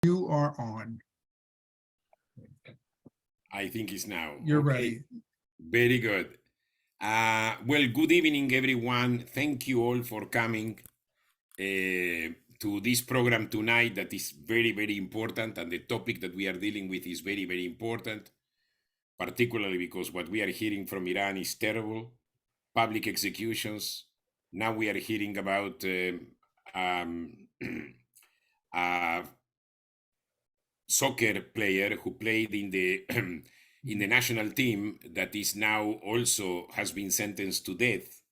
You are on. I think it's now. You're Okay, ready. very good. Well, good evening, everyone. Thank you all for coming to this program tonight that is very, very important. And the topic that we are dealing with is very, very important, particularly because what we are hearing from Iran is terrible. Public executions. Now we are hearing about a soccer player who played in the in the national team that is now also has been sentenced to death,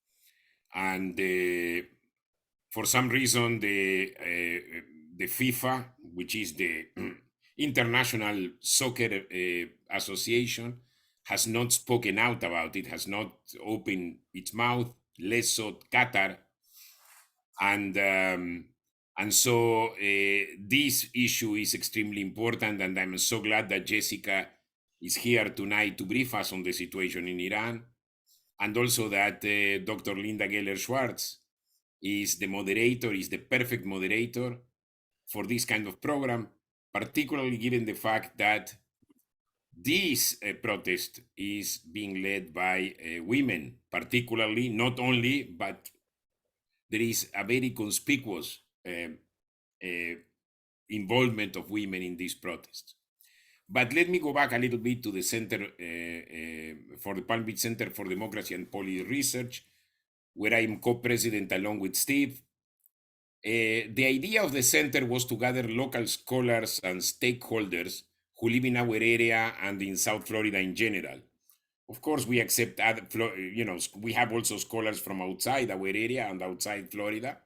and for some reason the FIFA, which is the International Soccer Association, has not spoken out about it, has not opened its mouth, less so Qatar, and so this issue is extremely important, and I'm so glad that Jessica is here tonight to brief us on the situation in Iran, and also that Dr. Linda Geller Schwartz is the moderator, is the perfect moderator for this kind of program, particularly given the fact that this protest is being led by women, particularly, not only, but there is a very conspicuous uh, involvement of women in these protests. But let me go back a little bit to the Center for the Palm Beach Center for Democracy and Policy Research, where I'm co-president along with Steve. The idea of the center was to gather local scholars and stakeholders who live in our area and in South Florida in general. Of course, we accept other, we have also scholars from outside our area and outside Florida.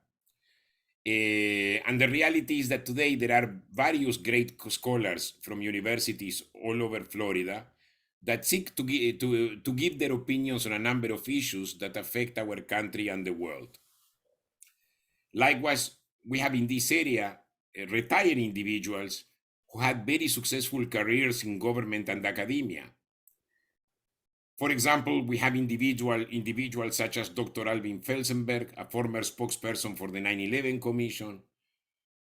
And the reality is that today there are various great scholars from universities all over Florida that seek to give their opinions on a number of issues that affect our country and the world. Likewise, we have in this area retired individuals who had very successful careers in government and academia. For example, we have individuals such as Dr. Alvin Felsenberg, a former spokesperson for the 9/11 Commission,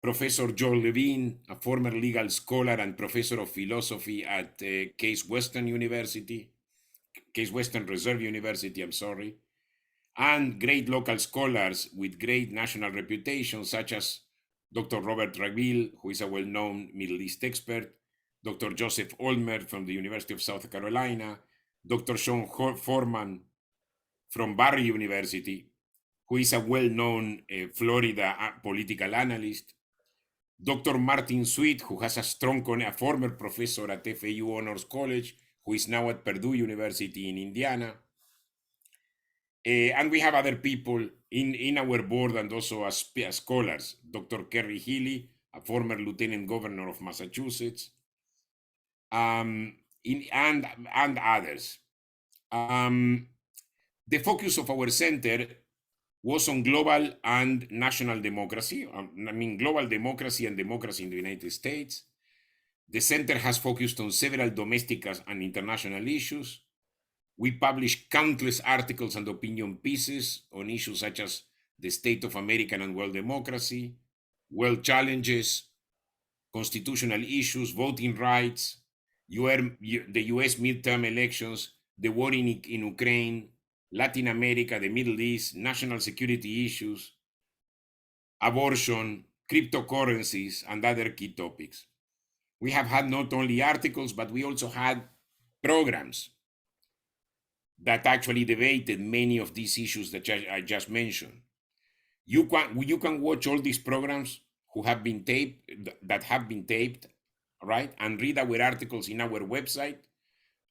Professor Joel Levine, a former legal scholar and professor of philosophy at Case Western Reserve University, and great local scholars with great national reputation, such as Dr. Robert Ragville, who is a well-known Middle East expert, Dr. Joseph Olmer from the University of South Carolina, Dr. Sean Foreman from Barry University, who is a well-known Florida political analyst, Dr. Martin Sweet, who has a former professor at FAU Honors College, who is now at Purdue University in Indiana. And we have other people in our board and also as scholars, Dr. Kerry Healy, a former lieutenant governor of Massachusetts, and others. The focus of our center was on global and national democracy. Global democracy and democracy in the United States. The center has focused on several domestic and international issues. We publish countless articles and opinion pieces on issues such as the state of American and world democracy, world challenges, constitutional issues, voting rights, the US midterm elections, the war in Ukraine, Latin America, the Middle East, national security issues, abortion, cryptocurrencies, and other key topics. We have had not only articles, but we also had programs that actually debated many of these issues that I just mentioned. You can watch all these programs that have been taped, right, and read our articles in our website,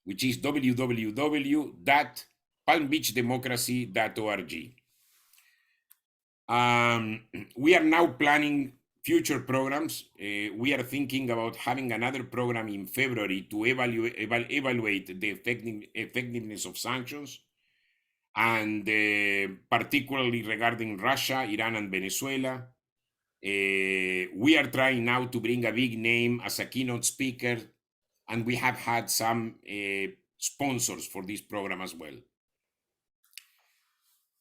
which is www.palmbeachdemocracy.org. We are now planning future programs. We are thinking about having another program in February to evaluate the effectiveness of sanctions, and particularly regarding Russia, Iran, and Venezuela. We are trying now to bring a big name as a keynote speaker, and we have had some sponsors for this program as well.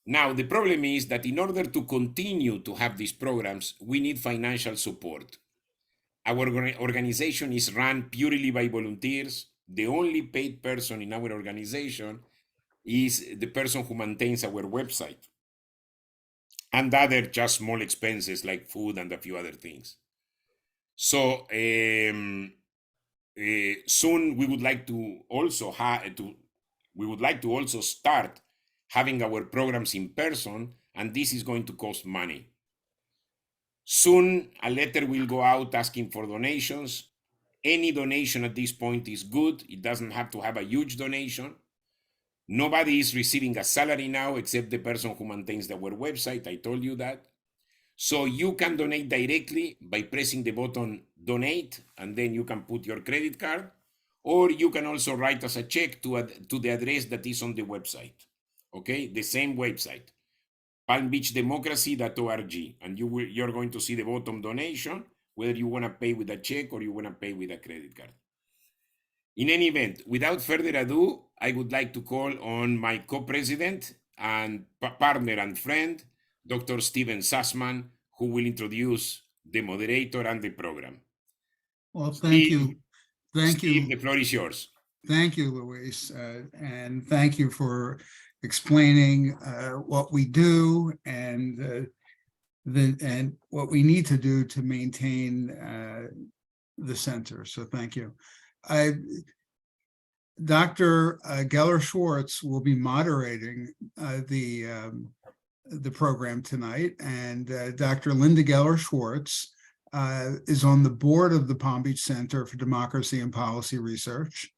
Now, the problem is that in order to continue to have these programs, we need financial support. Our organization is run purely by volunteers. The only paid person in our organization is the person who maintains our website, and other just small expenses like food and a few other things. So soon we would like to also start having our programs in person, and this is going to cost money. Soon a letter will go out asking for donations. Any donation at this point is good. It doesn't have to have a huge donation. Nobody is receiving a salary now except the person who maintains our website. I told you that. So you can donate directly by pressing the button donate, and then you can put your credit card, or you can also write us a check to the address that is on the website. Okay, the same website, palmbeachdemocracy.org, and you're going to see the bottom donation, whether you want to pay with a check or you want to pay with a credit card. In any event, without further ado, I would like to call on my co-president and partner and friend, Dr. Steven Sussman, who will introduce the moderator and the program. Well, thank you. Thank Steve, you. the floor is yours. Thank you, Luis. And thank you for explaining what we do and what we need to do to maintain the center. So thank you. Dr. Geller Schwartz will be moderating the program tonight, and Dr. Linda Geller Schwartz is on the board of the Palm Beach Center for Democracy and Policy Research.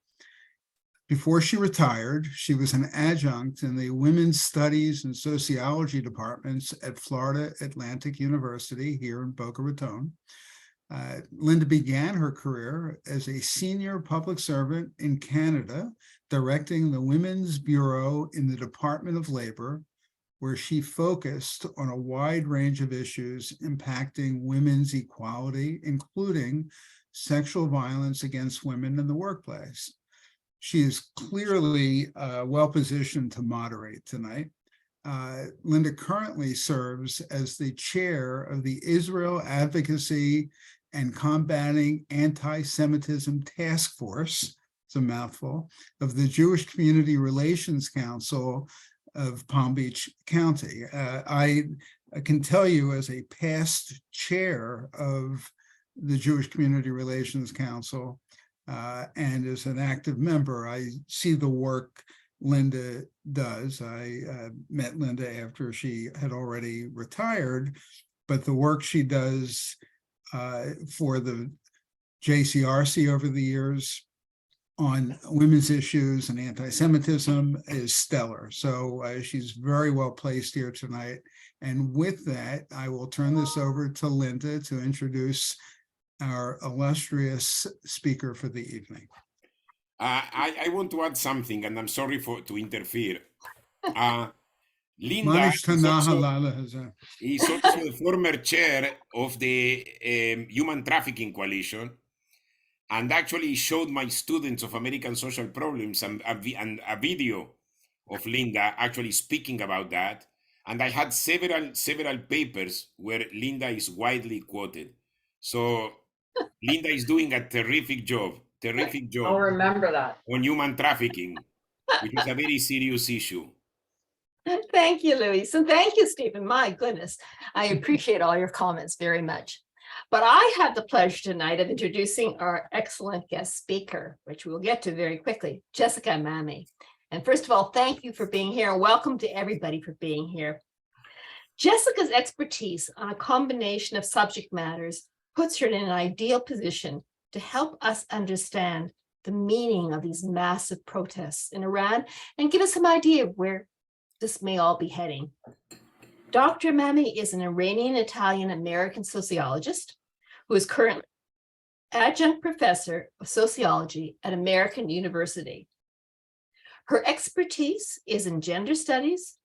Before she retired, she was an adjunct in the Women's Studies and Sociology departments at Florida Atlantic University here in Boca Raton. Linda began her career as a senior public servant in Canada, directing the Women's Bureau in the Department of Labor, where she focused on a wide range of issues impacting women's equality, including sexual violence against women in the workplace. She is clearly well-positioned to moderate tonight. Linda currently serves as the chair of the Israel Advocacy and Combating Anti-Semitism Task Force, it's a mouthful, of the Jewish Community Relations Council of Palm Beach County. I can tell you, as a past chair of the Jewish Community Relations Council and as an active member, I see the work Linda does. I met Linda after she had already retired, but the work she does for the JCRC over the years on women's issues and anti-Semitism is stellar. So she's very well placed here tonight. And with that, I will turn this over to Linda to introduce our illustrious speaker for the evening. I want to add something, and I'm sorry to interfere. Linda is also the former chair of the Human Trafficking Coalition, and actually showed my students of American social problems and a video of Linda actually speaking about that. And I had several papers where Linda is widely quoted. So Linda is doing a terrific job. I'll remember that. On human trafficking, which is a very serious issue. Thank you, Luis. And thank you, Stephen. My goodness, I appreciate all your comments very much. But I have the pleasure tonight of introducing our excellent guest speaker, which we'll get to very quickly, Jessica Mami. And first of all, thank you for being here. Welcome to everybody for being here. Jessica's expertise on a combination of subject matters puts her in an ideal position to help us understand the meaning of these massive protests in Iran and give us some idea of where this may all be heading. Dr. Mami is an Iranian-Italian-American sociologist who is currently adjunct professor of sociology at American University. Her expertise is in gender studies,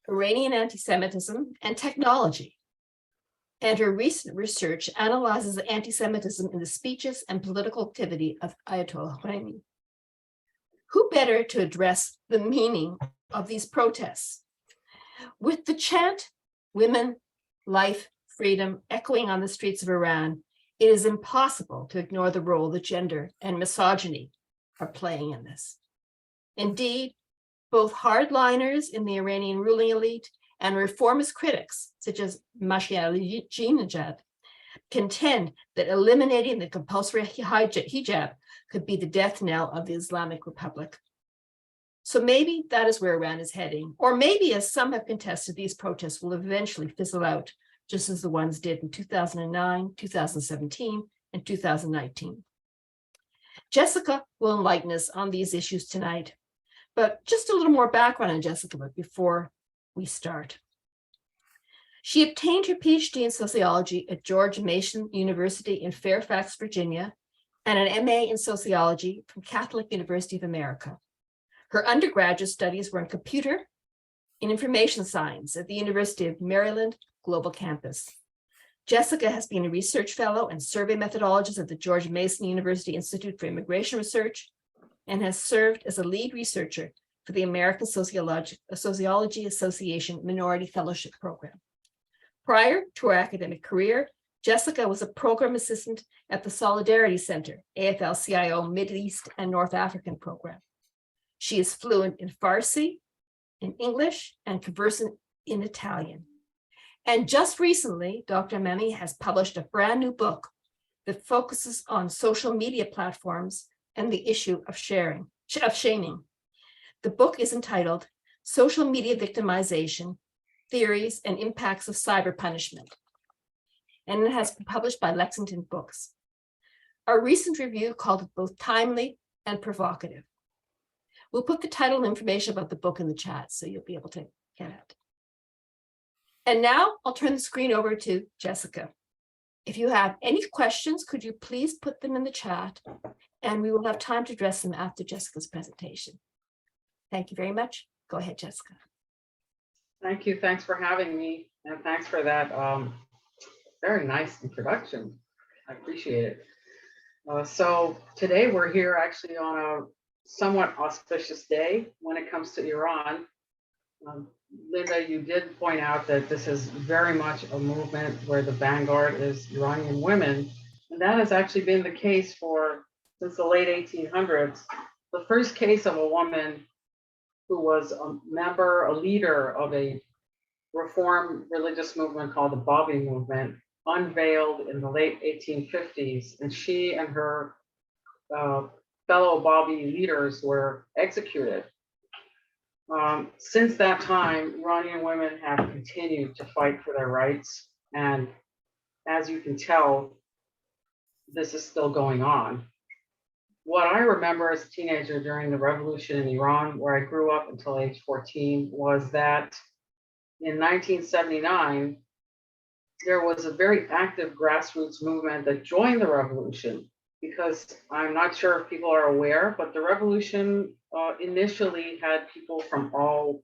Iranian anti-Semitism, and technology. And her recent research analyzes anti-Semitism in the speeches and political activity of Ayatollah Khomeini. Who better to address the meaning of these protests? With the chant, women, life, freedom, echoing on the streets of Iran, It is impossible to ignore the role that gender and misogyny are playing in this. Indeed, both hardliners in the Iranian ruling elite and reformist critics, such as Hijab, contend that eliminating the compulsory hijab could be the death knell of the Islamic Republic. So maybe that is where Iran is heading, or maybe, as some have contested, these protests will eventually fizzle out, just as the ones did in 2009, 2017, and 2019. Jessica will enlighten us on these issues tonight, but just a little more background on Jessica before we start. She obtained her PhD in sociology at George Mason University in Fairfax, Virginia, and an MA in sociology from Catholic University of America. Her undergraduate studies were in computer and information science at the University of Maryland Global Campus. Jessica has been a research fellow and survey methodologist at the George Mason University Institute for Immigration Research and has served as a lead researcher for the American Sociology Association Minority Fellowship Program. Prior to her academic career, Jessica was a program assistant at the Solidarity Center, AFL-CIO Middle East and North African program. She is fluent in Farsi, in English, and conversant in Italian. And just recently, Dr. Memi has published a brand new book that focuses on social media platforms and the issue of shaming. The book is entitled Social Media Victimization, Theories and Impacts of Cyber Punishment, and it has been published by Lexington Books. Our recent review called it both timely and provocative. We'll put the title and information about the book in the chat so you'll be able to get it. And now I'll turn the screen over to Jessica. If you have any questions, could you please put them in the chat and we will have time to address them after Jessica's presentation. Thank you very much. Go ahead, Jessica. Thank you. Thanks for having me. And thanks for that very nice introduction. I appreciate it. So today we're here actually on a somewhat auspicious day when it comes to Iran. Linda, you did point out that this is very much a movement where the vanguard is Iranian women. And that has actually been the case since the late 1800s. The first case of a woman who was a leader of a reform religious movement called the Babi movement, unveiled in the late 1850s. And she and her fellow Babi leaders were executed. Since that time, Iranian women have continued to fight for their rights. And as you can tell, this is still going on. What I remember as a teenager during the revolution in Iran, where I grew up until age 14, was that in 1979, there was a very active grassroots movement that joined the revolution, because I'm not sure if people are aware, but the revolution initially had people from all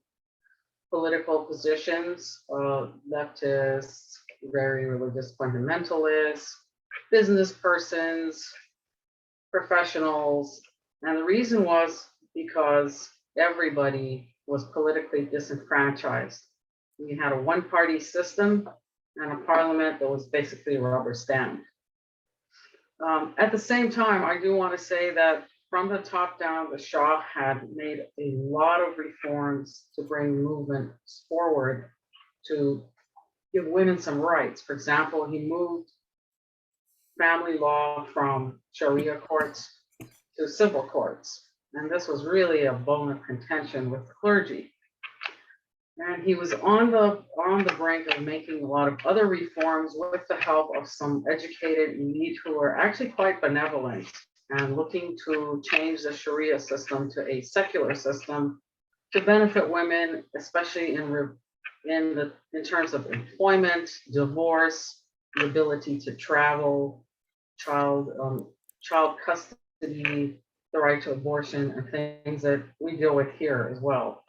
political positions, leftists, very religious fundamentalists, business persons, professionals. And the reason was because everybody was politically disenfranchised. We had a one-party system and a parliament that was basically a rubber stamp. At the same time, I do want to say that from the top down, the Shah had made a lot of reforms to bring movements forward to give women some rights. For example, he moved family law from Sharia courts to civil courts. And this was really a bone of contention with the clergy. And he was on the brink of making a lot of other reforms with the help of some educated elite who were actually quite benevolent and looking to change the Sharia system to a secular system to benefit women, especially in terms of employment, divorce, the ability to travel, child custody, the right to abortion, and things that we deal with here as well.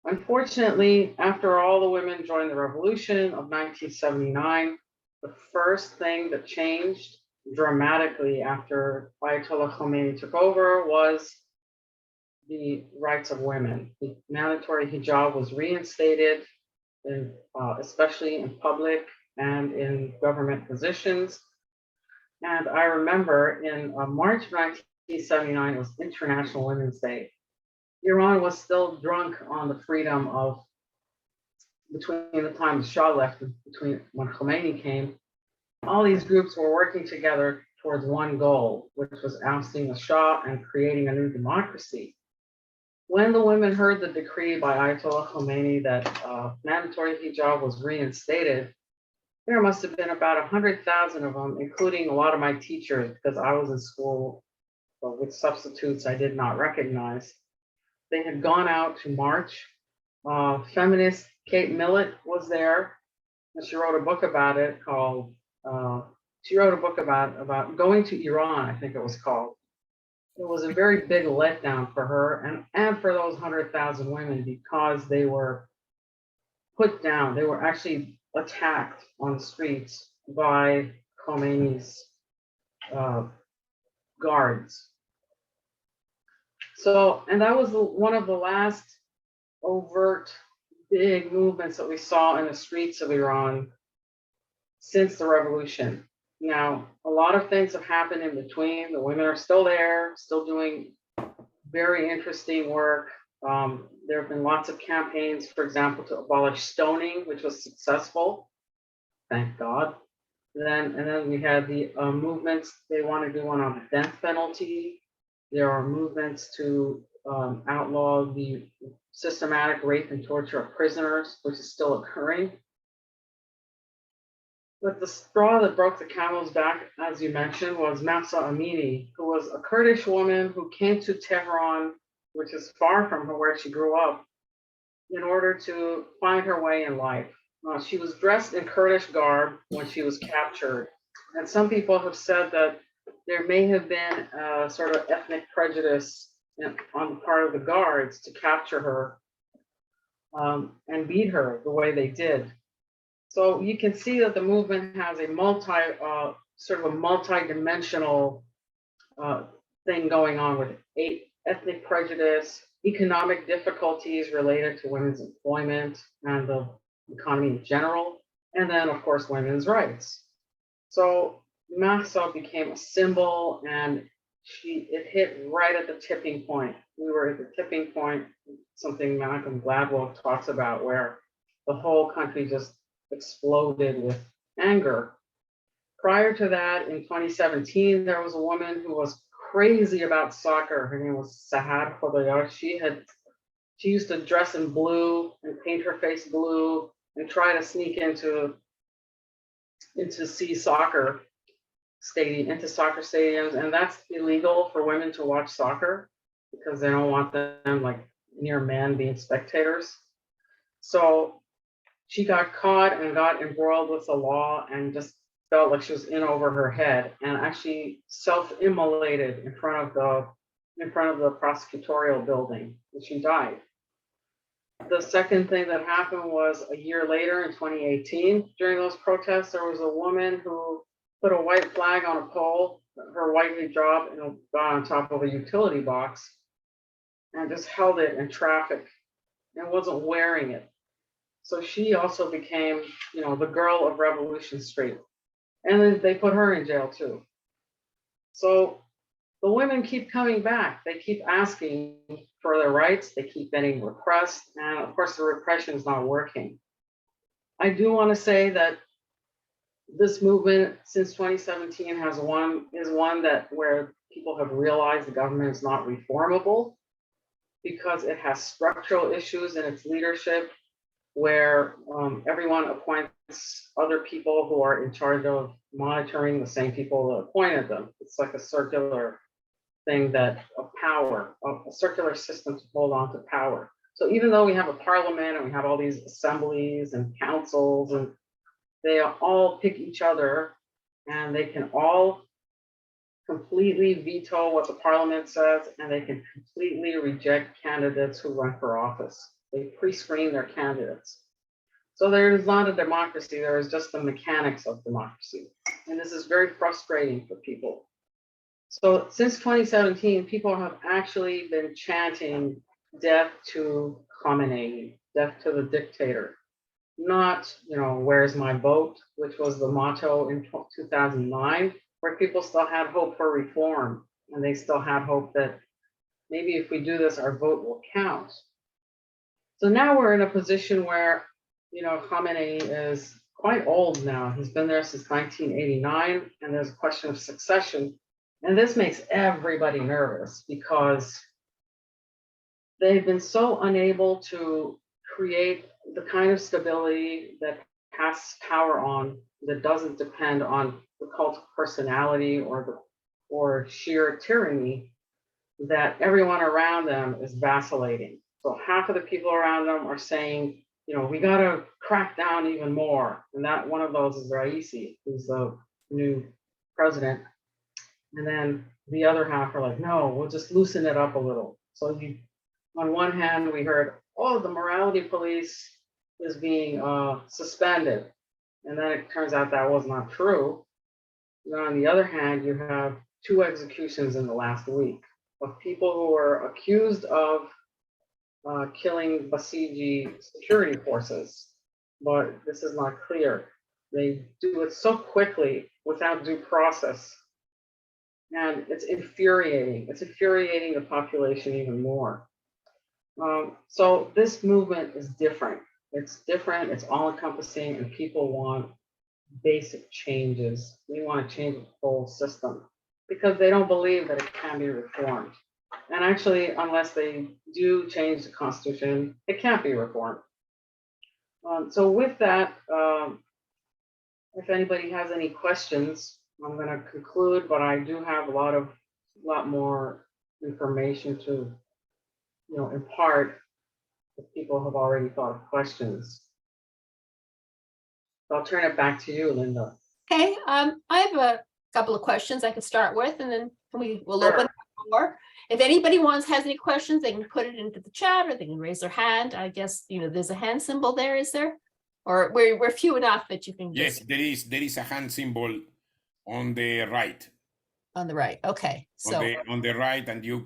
Unfortunately, after all the women joined the revolution of 1979, the first thing that changed dramatically after Ayatollah Khomeini took over was the rights of women. The mandatory hijab was reinstated, especially in public and in government positions. And I remember in March 1979, it was International Women's Day. Iran was still drunk on the freedom of, between the time the Shah left and between when Khomeini came, all these groups were working together towards one goal, which was ousting the Shah and creating a new democracy. When the women heard the decree by Ayatollah Khomeini that mandatory hijab was reinstated, there must have been about 100,000 of them, including a lot of my teachers, because I was in school with substitutes I did not recognize. They had gone out to march. Feminist Kate Millett was there, and she wrote a book about it called, she wrote a book about going to Iran, I think it was called. It was a very big letdown for her and for those 100,000 women, because they were put down. They were actually attacked on the streets by Khomeini's guards. So, and that was one of the last overt big movements that we saw in the streets of Iran since the revolution. Now, a lot of things have happened in between. The women are still there, still doing very interesting work. There have been lots of campaigns, for example, to abolish stoning, which was successful, thank God. And then we had the movements. They want to do one on the death penalty. There are movements to outlaw the systematic rape and torture of prisoners, which is still occurring. But the straw that broke the camel's back, as you mentioned, was Mahsa Amini, who was a Kurdish woman who came to Tehran, which is far from her where she grew up, in order to find her way in life. She was dressed in Kurdish garb when she was captured. And some people have said that there may have been a sort of ethnic prejudice on the part of the guards to capture her and beat her the way they did. So you can see that the movement has a sort of a multi-dimensional thing going on with ethnic prejudice, economic difficulties related to women's employment and the economy in general, and then of course women's rights. So Mahsa became a symbol, and it hit right at the tipping point. We were at the tipping point, something Malcolm Gladwell talks about, where the whole country just exploded with anger. Prior to that, in 2017, there was a woman who was crazy about soccer. Her name was Sahar Khodaiyar. She used to dress in blue and paint her face blue and try to sneak into soccer stadiums, and that's illegal for women to watch soccer because they don't want them like near men being spectators. So she got caught and got embroiled with the law and just felt like she was in over her head, and actually self-immolated in front of the prosecutorial building, and she died. The second thing that happened was a year later in 2018, during those protests, there was a woman who put a white flag on a pole, her white hijab, and got on top of a utility box and just held it in traffic and wasn't wearing it. So she also became, the girl of Revolution Street. And then they put her in jail too. So the women keep coming back. They keep asking for their rights. They keep getting repressed. And of course, the repression is not working. I do want to say that this movement since 2017 is one that where people have realized the government is not reformable because it has structural issues in its leadership, where everyone appoints other people who are in charge of monitoring the same people that appointed them. It's like a circular thing of power, a circular system to hold on to power. So even though we have a parliament and we have all these assemblies and councils, and they all pick each other, and they can all completely veto what the parliament says, and they can completely reject candidates who run for office. They pre-screen their candidates. So there is not a democracy, there is just the mechanics of democracy. And this is very frustrating for people. So since 2017, people have actually been chanting death to Khamenei, death to the dictator. Not, where's my vote, which was the motto in 2009, where people still had hope for reform, and they still had hope that maybe if we do this, our vote will count. So now we're in a position where, Khamenei is quite old now. He's been there since 1989, and there's a question of succession. And this makes everybody nervous because they've been so unable to create the kind of stability that casts power on, that doesn't depend on the cult of personality or sheer tyranny, that everyone around them is vacillating. So half of the people around them are saying, we got to crack down even more. And that one of those is Raisi, who's the new president. And then the other half are like, no, we'll just loosen it up a little. So on one hand, we heard, oh, the morality police is being suspended. And then it turns out that was not true. And on the other hand, you have 2 executions in the last week of people who were accused of killing Basiji security forces. But this is not clear. They do it so quickly without due process. And it's infuriating. It's infuriating the population even more. So this movement is different. It's different, it's all encompassing, and people want basic changes. They want to change the whole system because they don't believe that it can be reformed. And actually, unless they do change the Constitution, it can't be reformed. So with that, if anybody has any questions, I'm going to conclude, but I do have a lot more information to, impart if people have already thought of questions. So I'll turn it back to you, Linda. Okay, I have a couple of questions I can start with, and then we'll Sure. open the floor. If anybody has any questions, they can put it into the chat or they can raise their hand. I guess, there's a hand symbol there, is there? Or we're few enough that you can Yes, just there is a hand symbol on the right. on the right. Okay, so On the right, and you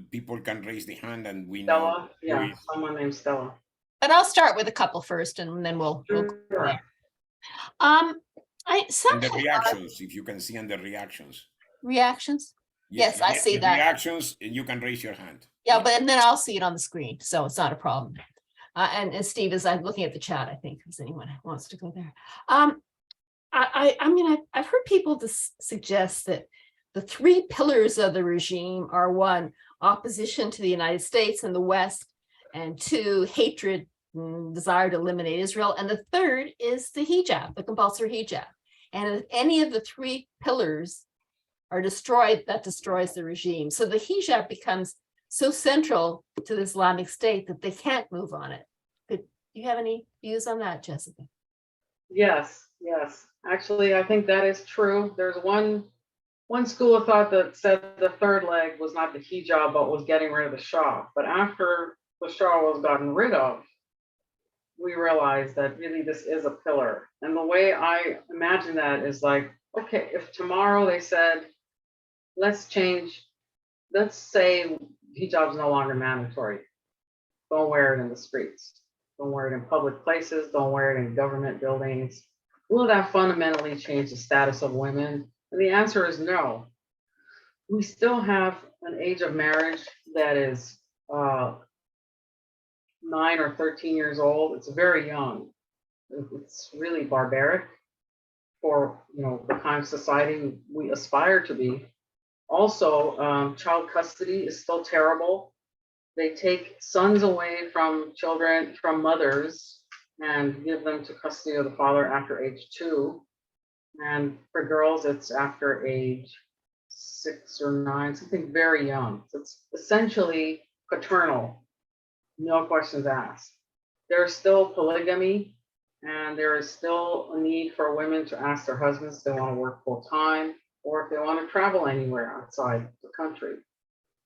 people can raise the hand, and we know Stella? who Yeah, is. someone named Stella. but I'll start with a couple first, and then we'll go from Sure. there. And the Something reactions, if you can see on the reactions. reactions. Yes, I see the that. reactions, you can raise your hand. Yeah, but and then I'll see it on the screen, so it's not a problem. And Steve, as I'm looking at the chat, I think, if anyone wants to go there. I mean, I've heard people suggest that the 3 pillars of the regime are 1, opposition to the United States and the West, and 2, hatred and desire to eliminate Israel, and the 3rd is the hijab, the compulsory hijab. And if any of the 3 pillars are destroyed, that destroys the regime. So the hijab becomes so central to the Islamic State that they can't move on it. Do you have any views on that, Jessica? Yes. Actually, I think that is true. There's one school of thought that said the 3rd leg was not the hijab, but was getting rid of the Shah. But after the Shah was gotten rid of, we realized that really this is a pillar. And the way I imagine that is like, okay, if tomorrow they said, let's say hijab is no longer mandatory. Don't wear it in the streets. Don't wear it in public places. Don't wear it in government buildings. Will that fundamentally change the status of women? And the answer is no. We still have an age of marriage that is 9 or 13 years old. It's very young. It's really barbaric for the kind of society we aspire to be. Also, child custody is still terrible. They take sons away from children, from mothers, and give them to custody of the father after age 2. And for girls, it's after age 6 or 9, something very young. So it's essentially paternal, no questions asked. There's still polygamy, and there is still a need for women to ask their husbands if they want to work full time or if they want to travel anywhere outside the country.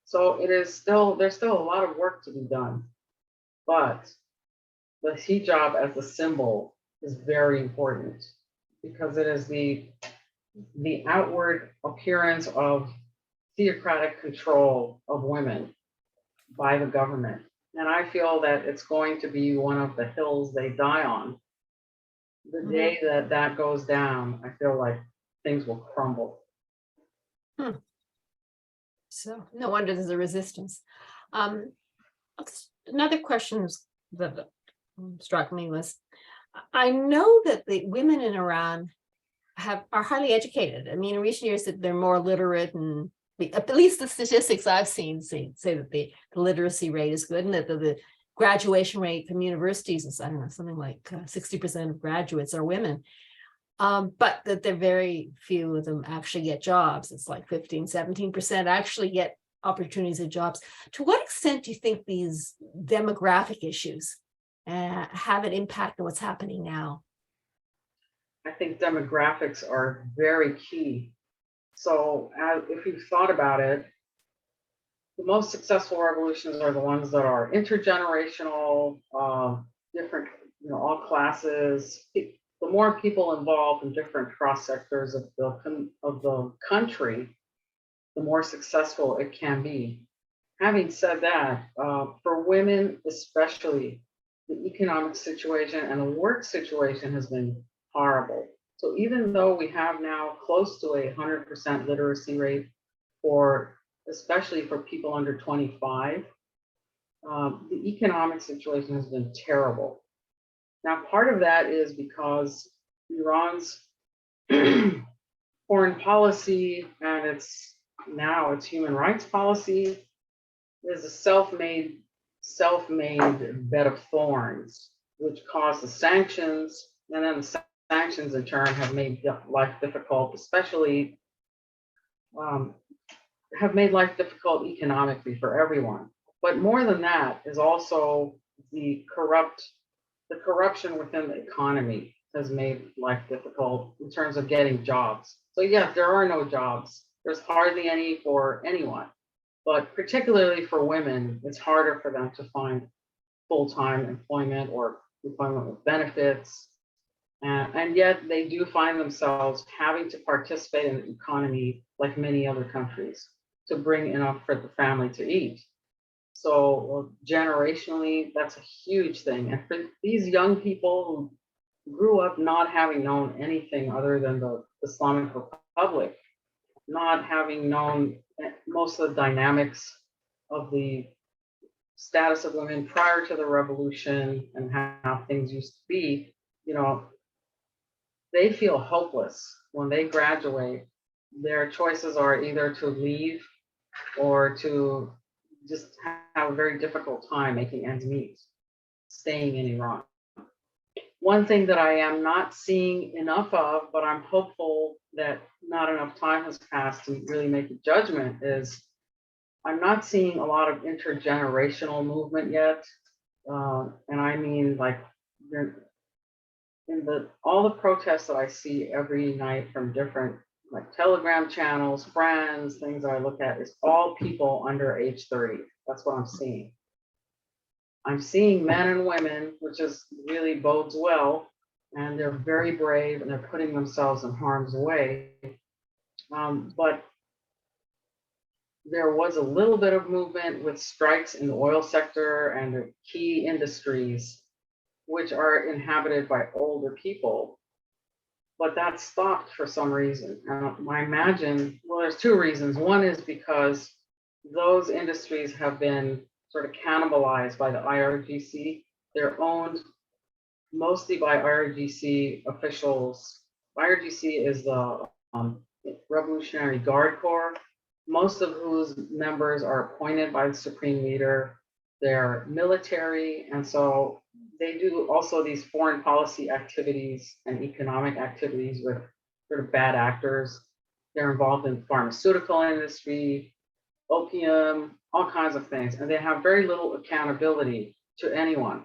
So there's still a lot of work to be done, but the hijab as a symbol is very important because it is the outward appearance of theocratic control of women by the government. And I feel that it's going to be one of the hills they die on. The day that goes down, I feel like things will crumble. So no wonder there's a resistance. Another question that struck me was, I know that the women in Iran are highly educated. I mean, in recent years that they're more literate, and at least the statistics I've seen say that the literacy rate is good, and that the graduation rate from universities is, I don't know, something like 60% of graduates are women. But that there very few of them actually get jobs. It's like 15, 17% actually get opportunities at jobs. To what extent do you think these demographic issues have an impact on what's happening now? I think demographics are very key. So if you've thought about it, the most successful revolutions are the ones that are intergenerational, different, all classes. The more people involved in different cross sectors of the country, the more successful it can be. Having said that, for women especially, the economic situation and the work situation has been horrible. So even though we have now close to 100% literacy rate especially for people under 25, the economic situation has been terrible. Now, part of that is because Iran's foreign policy and its human rights policy is a self-made bed of thorns, which caused the sanctions, and then the sanctions in turn have made life difficult, especially have made life difficult economically for everyone. But more than that is also the corruption within the economy has made life difficult in terms of getting jobs. So yeah, there are no jobs. There's hardly any for anyone, but particularly for women, it's harder for them to find full-time employment or employment with benefits. And yet they do find themselves having to participate in the economy like many other countries to bring enough for the family to eat. So generationally, that's a huge thing. And for these young people who grew up not having known anything other than the Islamic Republic, not having known most of the dynamics of the status of women prior to the revolution and how things used to be, they feel hopeless when they graduate. Their choices are either to leave or to just have a very difficult time making ends meet, staying in Iran. One thing that I am not seeing enough of, but I'm hopeful that not enough time has passed to really make a judgment, is I'm not seeing a lot of intergenerational movement yet. And I mean, like, all the protests that I see every night from different like Telegram channels, friends, things that I look at, is all people under age 30. That's what I'm seeing. I'm seeing men and women, which is really bodes well, and they're very brave and they're putting themselves in harm's way. But there was a little bit of movement with strikes in the oil sector and the key industries, which are inhabited by older people. But that stopped for some reason. I imagine, well, there's two reasons. One is because those industries have been sort of cannibalized by the IRGC. They're owned mostly by IRGC officials. IRGC is the Revolutionary Guard Corps, most of whose members are appointed by the Supreme Leader. They're military, and so they do also these foreign policy activities and economic activities with sort of bad actors. They're involved in the pharmaceutical industry, opium, all kinds of things, and they have very little accountability to anyone.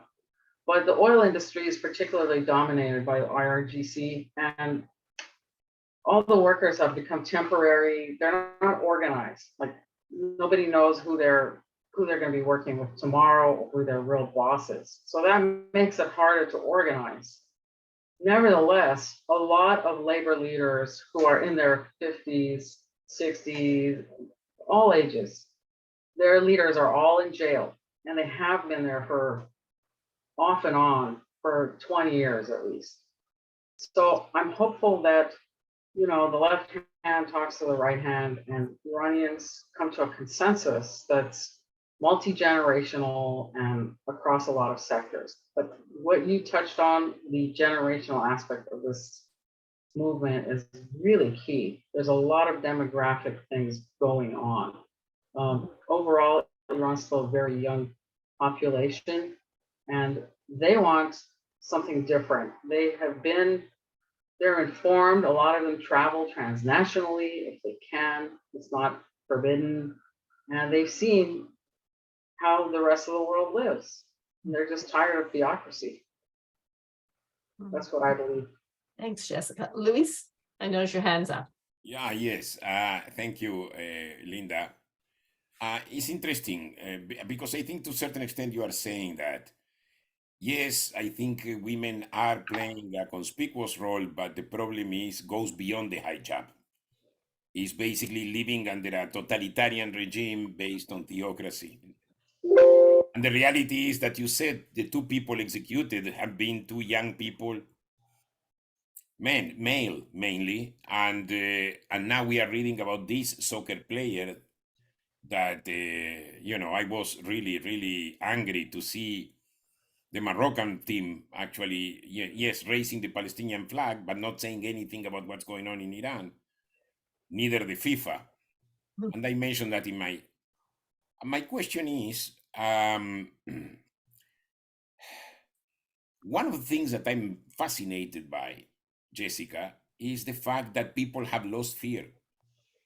But the oil industry is particularly dominated by the IRGC, and all the workers have become temporary. They're not organized. Like, nobody knows who they're going to be working with tomorrow or who their real boss is. So that makes it harder to organize. Nevertheless, a lot of labor leaders who are in their 50s, 60s, all ages, their leaders are all in jail, and they have been there for off and on for 20 years at least. So I'm hopeful that you know, the left hand talks to the right hand, and Iranians come to a consensus that's multi-generational and across a lot of sectors. But what you touched on, the generational aspect of this movement is really key. There's a lot of demographic things going on. Overall, Iran's still a very young population, and they want something different. They're informed. A lot of them travel transnationally if they can. It's not forbidden. And they've seen how the rest of the world lives. And they're just tired of theocracy. That's what I believe. Thanks, Jessica. Luis, I notice your hand's up. Yeah, yes. Thank you, Linda. It's interesting because I think to a certain extent you are saying that, yes, I think women are playing a conspicuous role, but the problem goes beyond the hijab. It's basically living under a totalitarian regime based on theocracy. And the reality is that you said the two people executed have been two young people, male mainly, and now we are reading about this soccer player that I was really angry to see the Moroccan team actually, yes, raising the Palestinian flag, but not saying anything about what's going on in Iran, neither the FIFA. And I mentioned that in my question is, one of the things that I'm fascinated by, Jessica, is the fact that people have lost fear.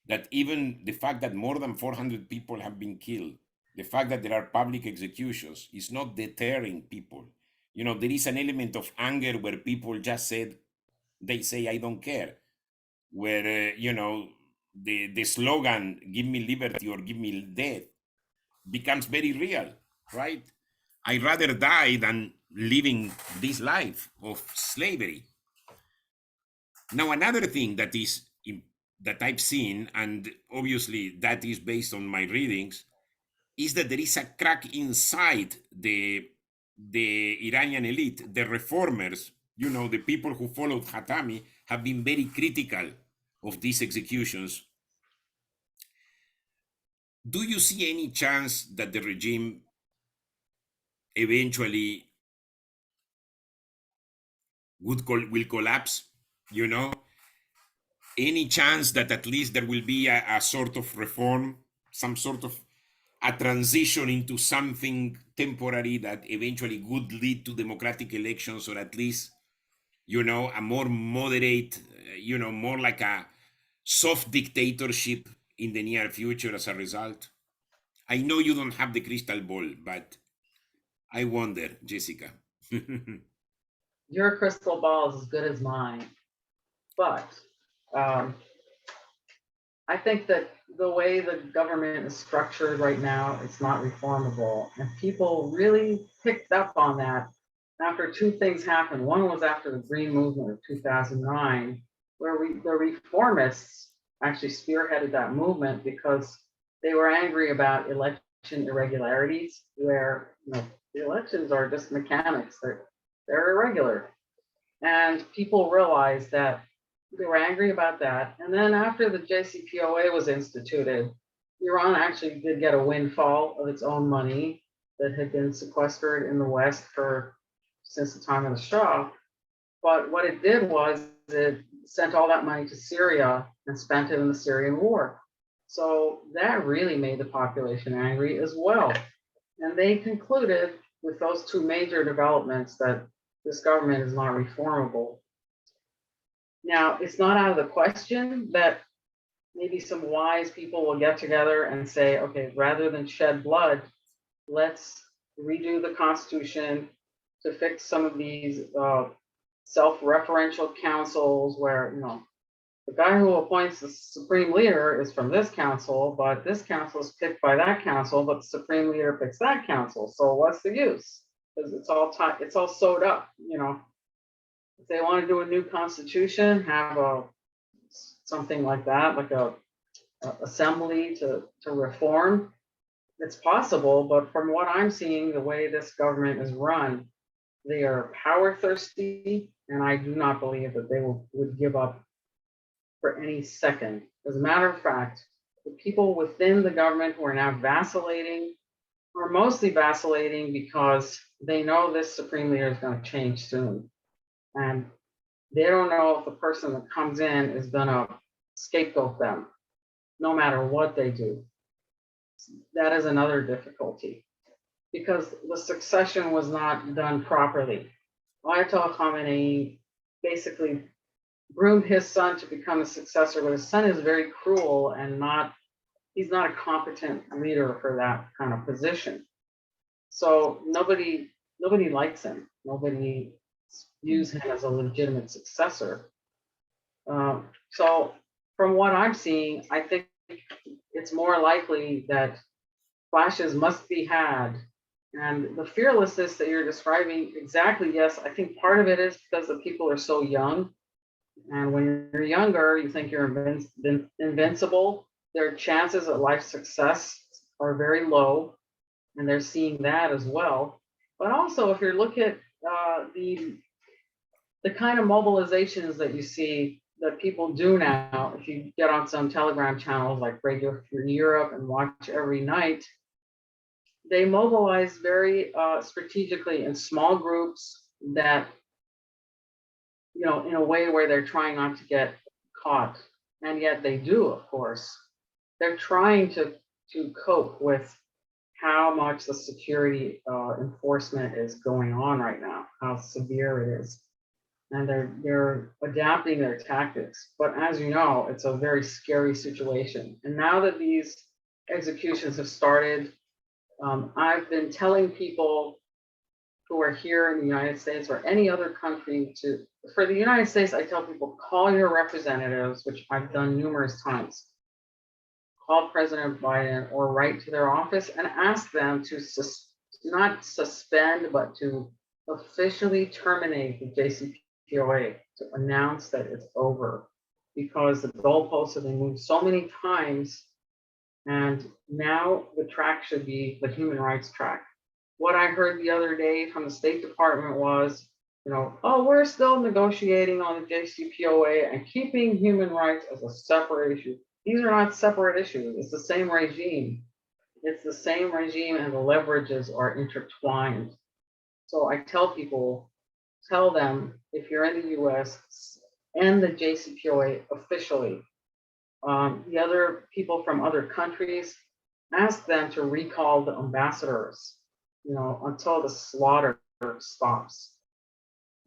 That even the fact that more than 400 people have been killed, the fact that there are public executions is not deterring people. There is an element of anger where people just they say, I don't care. Where, the slogan, give me liberty or give me death, becomes very real, right? I'd rather die than living this life of slavery. Now, another thing that I've seen, and obviously that is based on my readings, is that there is a crack inside the Iranian elite. The reformers, the people who followed Khatami, have been very critical of these executions. Do you see any chance that the regime eventually will collapse? Any chance that at least there will be a sort of reform, some sort of a transition into something temporary that eventually would lead to democratic elections, or at least, a more moderate, more like a soft dictatorship in the near future as a result? I know you don't have the crystal ball, but I wonder, Jessica. Your crystal ball is as good as mine. But I think that the way the government is structured right now, it's not reformable. And people really picked up on that after two things happened. One was after the Green Movement of 2009, where the reformists actually spearheaded that movement because they were angry about election irregularities, where the elections are just mechanics. They're irregular. And people realized that they were angry about that. And then after the JCPOA was instituted, Iran actually did get a windfall of its own money that had been sequestered in the West since the time of the Shah. But what it did was it sent all that money to Syria and spent it in the Syrian war. So that really made the population angry as well. And they concluded with those two major developments that this government is not reformable. Now, it's not out of the question that maybe some wise people will get together and say, okay, rather than shed blood, let's redo the Constitution to fix some of these self-referential councils where, the guy who appoints the supreme leader is from this council, but this council is picked by that council, but the supreme leader picks that council. So what's the use? Because it's all sewed up, If they want to do a new constitution, have something like that, like a assembly to reform, it's possible. But from what I'm seeing, the way this government is run, they are power thirsty, and I do not believe that they would give up for any second. As a matter of fact, the people within the government who are now vacillating are mostly vacillating because they know this supreme leader is going to change soon. And they don't know if the person that comes in is going to scapegoat them, no matter what they do. That is another difficulty because the succession was not done properly. Ayatollah Khamenei basically groomed his son to become a successor, but his son is very cruel and he's not a competent leader for that kind of position. So nobody likes him. Nobody views him as a legitimate successor. So from what I'm seeing, I think it's more likely that clashes must be had. And the fearlessness that you're describing, exactly, yes, I think part of it is because the people are so young. And when you're younger, you think you're invincible. Their chances at life success are very low, and they're seeing that as well. But also, if you look at the kind of mobilizations that you see that people do now, if you get on some Telegram channels like Radio Free Europe and watch every night, they mobilize very strategically in small groups that, in a way where they're trying not to get caught. And yet they do, of course. They're trying to cope with how much the security enforcement is going on right now, how severe it is. And they're adapting their tactics. But as you know, it's a very scary situation. And now that these executions have started, I've been telling people who are here in the United States or any other country for the United States, I tell people, call your representatives, which I've done numerous times. Call President Biden or write to their office and ask them to not suspend, but to officially terminate the JCPOA, to announce that it's over, because the goalposts have been moved so many times. And now the track should be the human rights track. What I heard the other day from the State Department was, oh, we're still negotiating on the JCPOA and keeping human rights as a separate issue. These are not separate issues. It's the same regime. It's the same regime, and the leverages are intertwined. So I tell people, tell them, if you're in the US, end the JCPOA officially. The other people from other countries, ask them to recall the ambassadors, until the slaughter stops.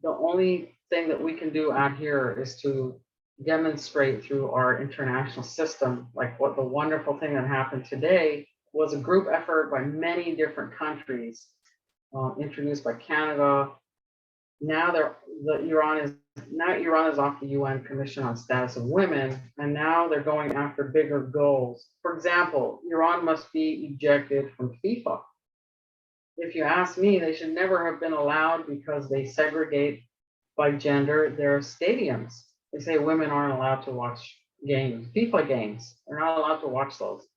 The only thing that we can do out here is to demonstrate through our international system, like what the wonderful thing that happened today was a group effort by many different countries, introduced by Canada. Now Iran is off the UN Commission on Status of Women, and now they're going after bigger goals. For example, Iran must be ejected from FIFA. If you ask me, they should never have been allowed because they segregate by gender their stadiums. They say women aren't allowed to watch games, FIFA games. They're not allowed to watch those.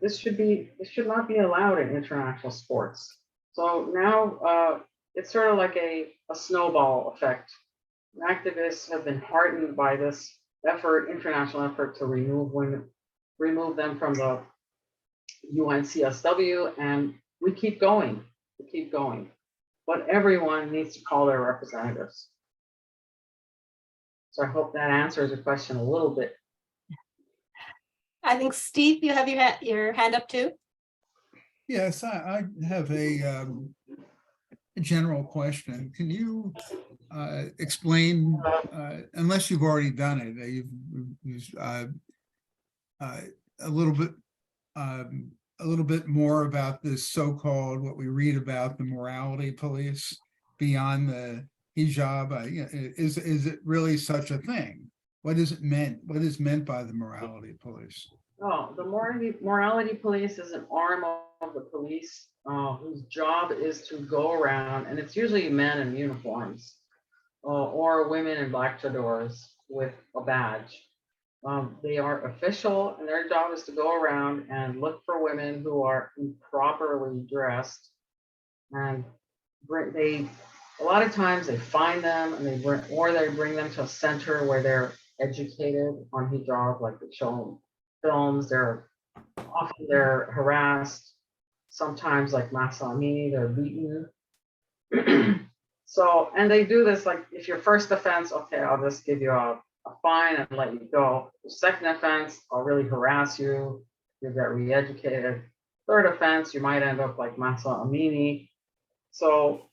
This should not be allowed in international sports. So now it's sort of like a snowball effect. Activists have been heartened by this international effort to remove them from the UNCSW, and we keep going. But everyone needs to call their representatives. So I hope that answers your question a little bit. I think, Steve, you have your hand up too. Yes, I have a general question. Can you explain, unless you've already done it, a little bit more about this so-called, what we read about, the morality police beyond the hijab? Is it really such a thing? What is meant by the morality police? Oh, the morality police is an arm of the police whose job is to go around, and it's usually men in uniforms or women in black chadors with a badge. They are official, and their job is to go around and look for women who are improperly dressed, and a lot of times they find them and they bring them to a center where they're educated on hijab, like they show films, they're harassed. Sometimes, like Masa Amini, they're beaten. So, and they do this like, if your first offense, okay, I'll just give you a fine and let you go. The second offense, I'll really harass you. You get re-educated. Third offense, you might end up like Masa Amini. So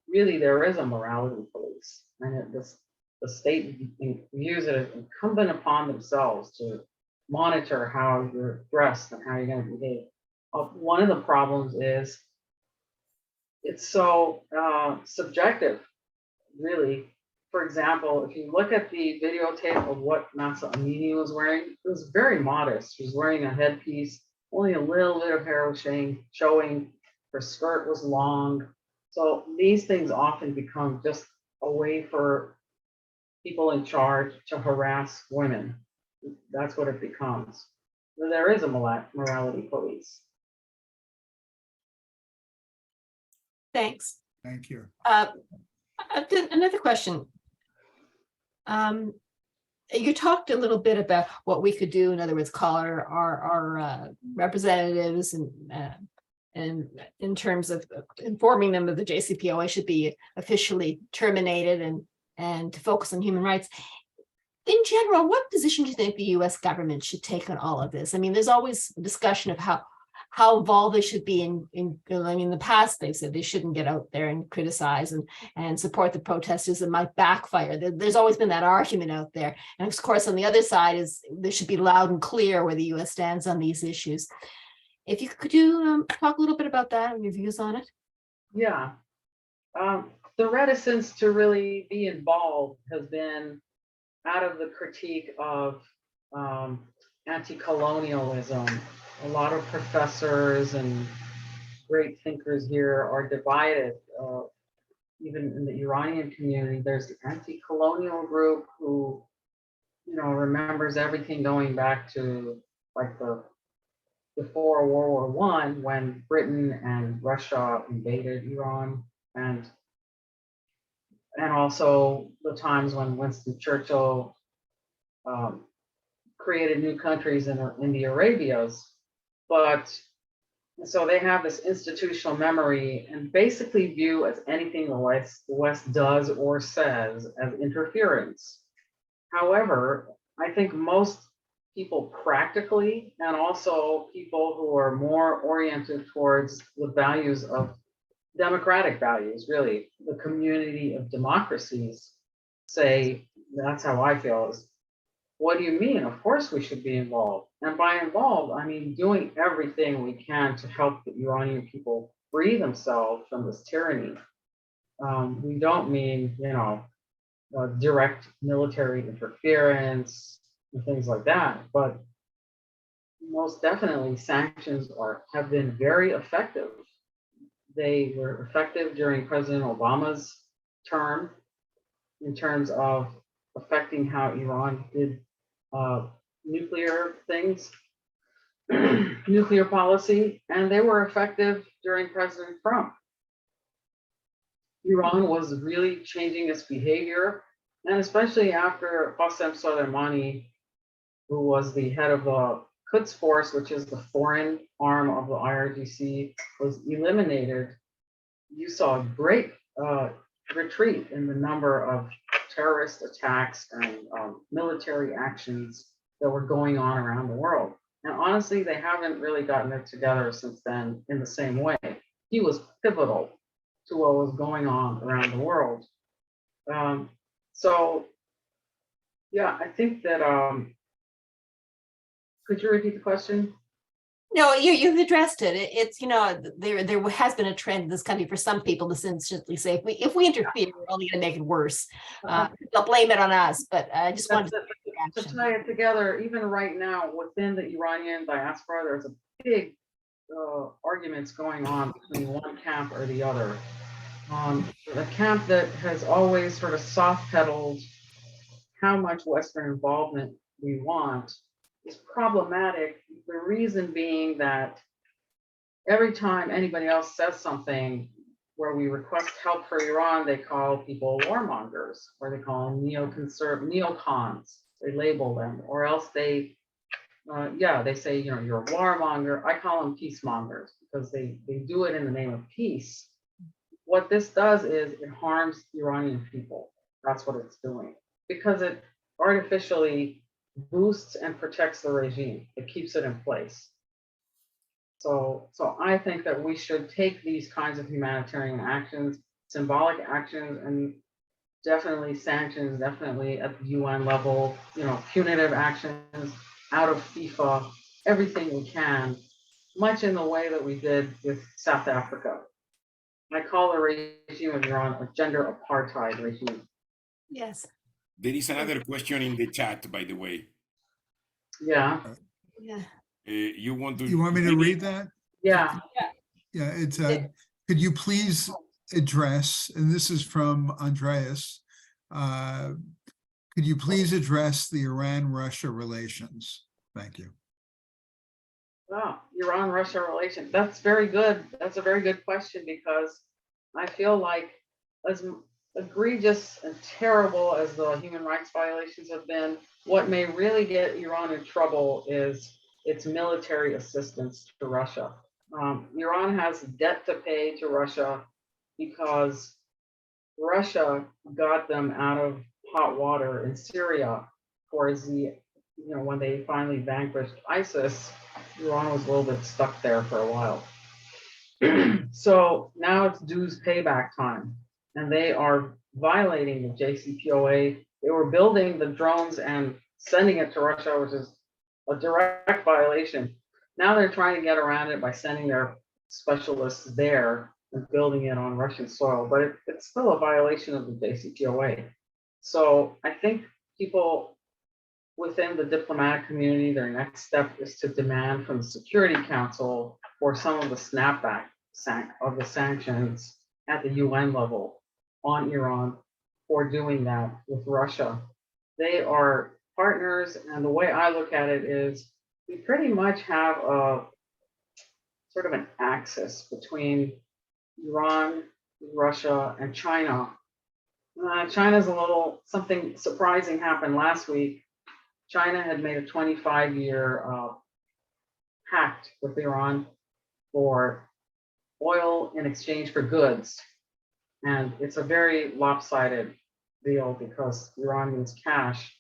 really, there is a morality police, and the state views it as incumbent upon themselves to monitor how you're dressed and how you're going to behave. One of the problems is it's so subjective, really. For example, if you look at the videotape of what Masa Amini was wearing, it was very modest. She was wearing a headpiece, only a little bit of hair was showing. Her skirt was long. So these things often become just a way for people in charge to harass women. That's what it becomes. There is a morality police. Thanks. Thank you. Another question. You talked a little bit about what we could do. In other words, call our representatives and in terms of informing them that the JCPOA should be officially terminated and to focus on human rights. In general, what position do you think the U.S. government should take on all of this? I mean, there's always a discussion of how involved they should be in I mean, in the past, they've said they shouldn't get out there and criticize and support the protesters. It might backfire. There's always been that argument out there. And of course, on the other side is there should be loud and clear where the U.S. stands on these issues. If you could talk a little bit about that and your views on it? Yeah. The reticence to really be involved has been out of the critique of anti-colonialism. A lot of professors and great thinkers here are divided. Even in the Iranian community, there's the anti-colonial group who, remembers everything going back to like before World War I, when Britain and Russia invaded Iran, and also the times when Winston Churchill created new countries in the Arabias. But so they have this institutional memory and basically view as anything the West does or says as interference. However, I think most people practically, and also people who are more oriented towards the values of democratic values, really, the community of democracies, say, that's how I feel, is, what do you mean? Of course we should be involved. And by involved, I mean doing everything we can to help the Iranian people free themselves from this tyranny. We don't mean, direct military interference and things like that, but most definitely sanctions have been very effective. They were effective during President Obama's term in terms of affecting how Iran did nuclear things, nuclear policy, and they were effective during President Trump. Iran was really changing its behavior, and especially after Qasem Soleimani, who was the head of the Quds Force, which is the foreign arm of the IRGC, was eliminated, you saw a great retreat in the number of terrorist attacks and military actions that were going on around the world. And honestly, they haven't really gotten it together since then in the same way. He was pivotal to what was going on around the world. So, yeah, I think that, could you repeat the question? No, you've addressed it. It's, there has been a trend in this country for some people to instantly say, if we interfere, we're only going to make it worse. They'll blame it on us, but I just wanted to tie it together. Even right now, within the Iranian diaspora, there's a big arguments going on between one camp or the other. The camp that has always sort of soft pedaled how much Western involvement we want is problematic. The reason being that every time anybody else says something where we request help for Iran, they call people warmongers, or they call them neocons. they label them, or else they, they say, you're a warmonger. I call them peacemongers because they do it in the name of peace. What this does is it harms Iranian people. That's what it's doing, because it artificially boosts and protects the regime. It keeps it in place. So I think that we should take these kinds of humanitarian actions, symbolic actions, and definitely sanctions, definitely at the UN level, punitive actions out of FIFA, everything we can, much in the way that we did with South Africa. I call the regime of Iran a gender apartheid regime. Yes. There is another question in the chat, by the way. Yeah. Yeah. You want me to read that? Yeah. Yeah, it's could you please address, and this is from Andreas, could you please address the Iran-Russia relations? Thank you. Wow, Iran-Russia relations. That's very good. That's a very good question, because I feel like as egregious and terrible as the human rights violations have been, what may really get Iran in trouble is its military assistance to Russia. Iran has debt to pay to Russia because Russia got them out of hot water in Syria towards the, when they finally vanquished ISIS. Iran was a little bit stuck there for a while. So now it's dues payback time, and they are violating the JCPOA. They were building the drones and sending it to Russia, which is a direct violation. Now they're trying to get around it by sending their specialists there and building it on Russian soil, but it's still a violation of the JCPOA. So I think people within the diplomatic community, their next step is to demand from the Security Council for some of the snapback of the sanctions at the UN level on Iran for doing that with Russia. They are partners, and the way I look at it is we pretty much have a sort of an axis between Iran, Russia, and China. China's a little, something surprising happened last week. China had made a 25-year pact with Iran for oil in exchange for goods. And it's a very lopsided deal because Iran needs cash.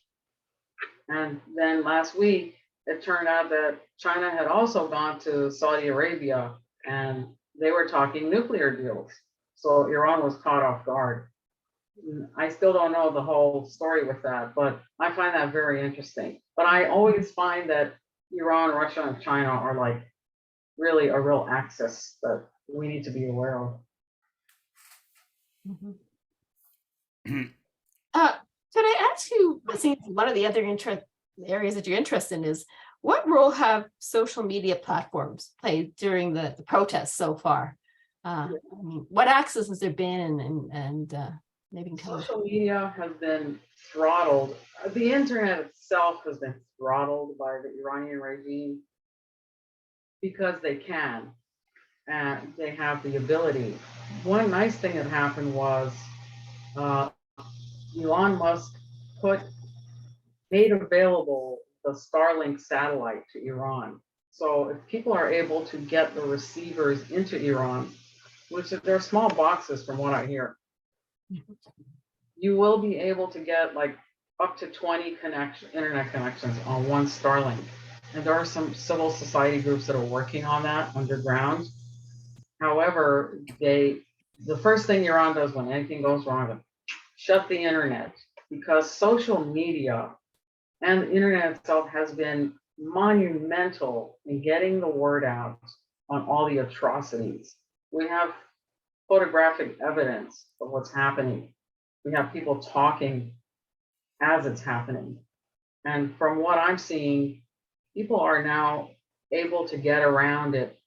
And then last week, it turned out that China had also gone to Saudi Arabia and they were talking nuclear deals. So Iran was caught off guard. I still don't know the whole story with that, but I find that very interesting. But I always find that Iran, Russia, and China are like really a real axis that we need to be aware of. Could I ask you, it seems one of the other areas that you're interested in is, what role have social media platforms played during the protests so far? I mean, what access has there been, and maybe social media has been throttled. The internet itself has been throttled by the Iranian regime because they can, and they have the ability. One nice thing that happened was Elon Musk made available the Starlink satellite to Iran. So if people are able to get the receivers into Iran, which they're small boxes from what I hear, you will be able to get like up to 20 internet connections on one Starlink. And there are some civil society groups that are working on that underground. However, the first thing Iran does when anything goes wrong is shut the internet, because social media and the internet itself has been monumental in getting the word out on all the atrocities. We have photographic evidence of what's happening. We have people talking as it's happening. And from what I'm seeing, people are now able to get around it